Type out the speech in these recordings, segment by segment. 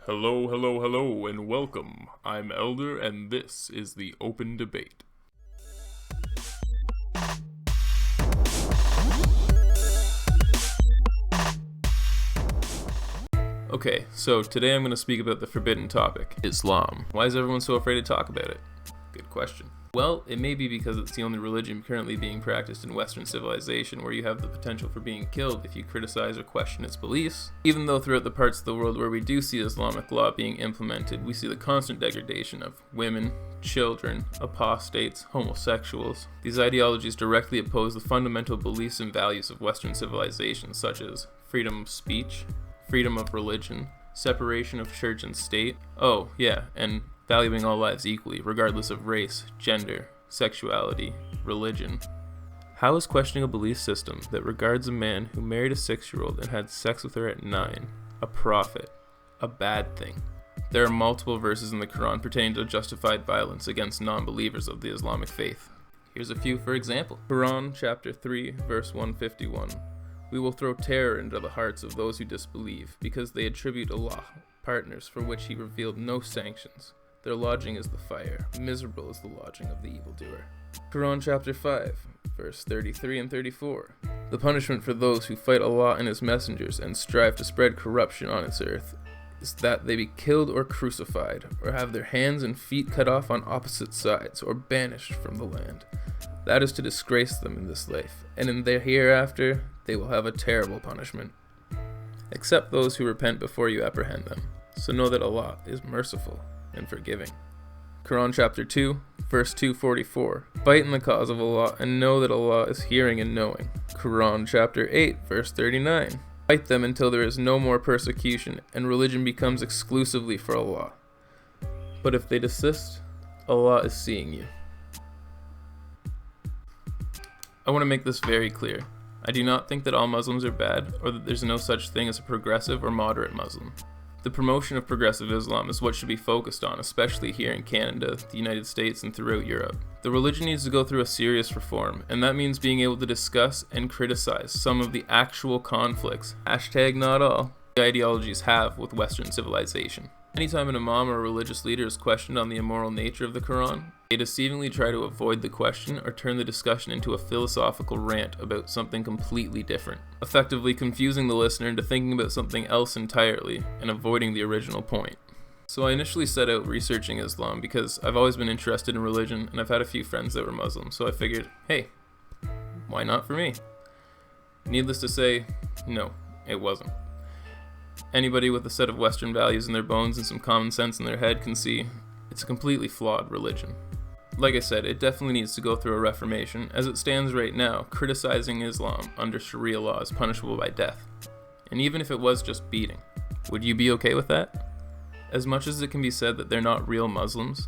Hello, hello, hello, and welcome. I'm Elder, and this is the Open Debate. Okay, so today I'm going to speak about the forbidden topic, Islam. Why is everyone so afraid to talk about it? Good question. Well, it may be because it's the only religion currently being practiced in Western civilization where you have the potential for being killed if you criticize or question its beliefs. Even though throughout the parts of the world where we do see Islamic law being implemented, we see the constant degradation of women, children, apostates, homosexuals. These ideologies directly oppose the fundamental beliefs and values of Western civilization, such as freedom of speech, freedom of religion, separation of church and state. Oh, yeah, and valuing all lives equally, regardless of race, gender, sexuality, religion. How is questioning a belief system that regards a man who married a 6-year-old and had sex with her at 9 a prophet, a bad thing? There are multiple verses in the Quran pertaining to justified violence against non-believers of the Islamic faith. Here's a few for example. Quran chapter 3 verse 151. We will throw terror into the hearts of those who disbelieve, because they attribute Allah partners for which he revealed no sanctions. Their lodging is the fire. Miserable is the lodging of the evildoer. Quran chapter 5, verse 33 and 34. The punishment for those who fight Allah and his messengers and strive to spread corruption on its earth is that they be killed or crucified, or have their hands and feet cut off on opposite sides, or banished from the land. That is to disgrace them in this life, and in their hereafter they will have a terrible punishment. Accept those who repent before you apprehend them, so know that Allah is merciful and forgiving. Quran chapter 2, verse 244. Fight in the cause of Allah and know that Allah is hearing and knowing. Quran chapter 8, verse 39. Fight them until there is no more persecution and religion becomes exclusively for Allah. But if they desist, Allah is seeing you. I want to make this very clear. I do not think that all Muslims are bad, or that there's no such thing as a progressive or moderate Muslim. The promotion of progressive Islam is what should be focused on, especially here in Canada, the United States, and throughout Europe. The religion needs to go through a serious reform, and that means being able to discuss and criticize some of the actual conflicts, #not all, the ideologies have with Western civilization. Anytime an imam or a religious leader is questioned on the immoral nature of the Quran, they deceivingly try to avoid the question or turn the discussion into a philosophical rant about something completely different, effectively confusing the listener into thinking about something else entirely and avoiding the original point. So I initially set out researching Islam because I've always been interested in religion and I've had a few friends that were Muslim, so I figured, hey, why not for me? Needless to say, no, it wasn't. Anybody with a set of Western values in their bones and some common sense in their head can see it's a completely flawed religion. Like I said, it definitely needs to go through a reformation. As it stands right now, criticizing Islam under Sharia law is punishable by death. And even if it was just beating, would you be okay with that? As much as it can be said that they're not real Muslims,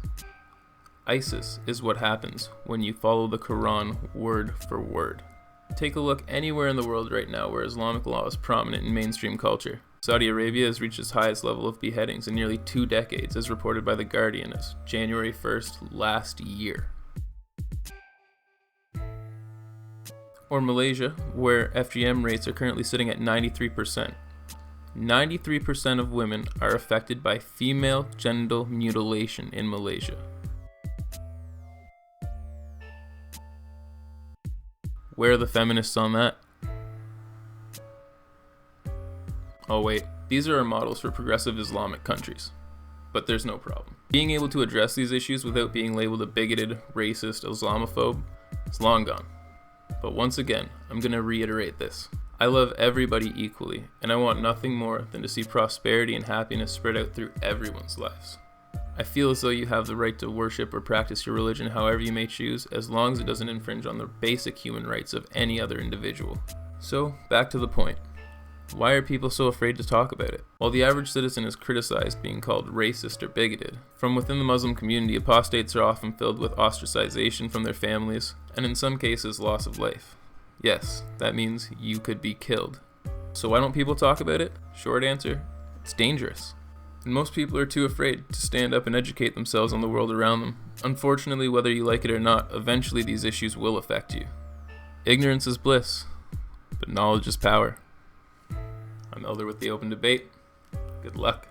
ISIS is what happens when you follow the Quran word for word. Take a look anywhere in the world right now where Islamic law is prominent in mainstream culture. Saudi Arabia has reached its highest level of beheadings in nearly 2 decades, as reported by The Guardian as January 1st last year. Or Malaysia, where FGM rates are currently sitting at 93%. 93% of women are affected by female genital mutilation in Malaysia. Where are the feminists on that? Oh wait, these are our models for progressive Islamic countries. But there's no problem. Being able to address these issues without being labeled a bigoted, racist, Islamophobe is long gone. But once again, I'm going to reiterate this. I love everybody equally, and I want nothing more than to see prosperity and happiness spread out through everyone's lives. I feel as though you have the right to worship or practice your religion however you may choose, as long as it doesn't infringe on the basic human rights of any other individual. So, back to the point. Why are people so afraid to talk about it? While the average citizen is criticized being called racist or bigoted, from within the Muslim community, apostates are often filled with ostracization from their families, and in some cases, loss of life. Yes, that means you could be killed. So why don't people talk about it? Short answer, it's dangerous. And most people are too afraid to stand up and educate themselves on the world around them. Unfortunately, whether you like it or not, eventually these issues will affect you. Ignorance is bliss, but knowledge is power. I'm Elder with The Open Debate. Good luck.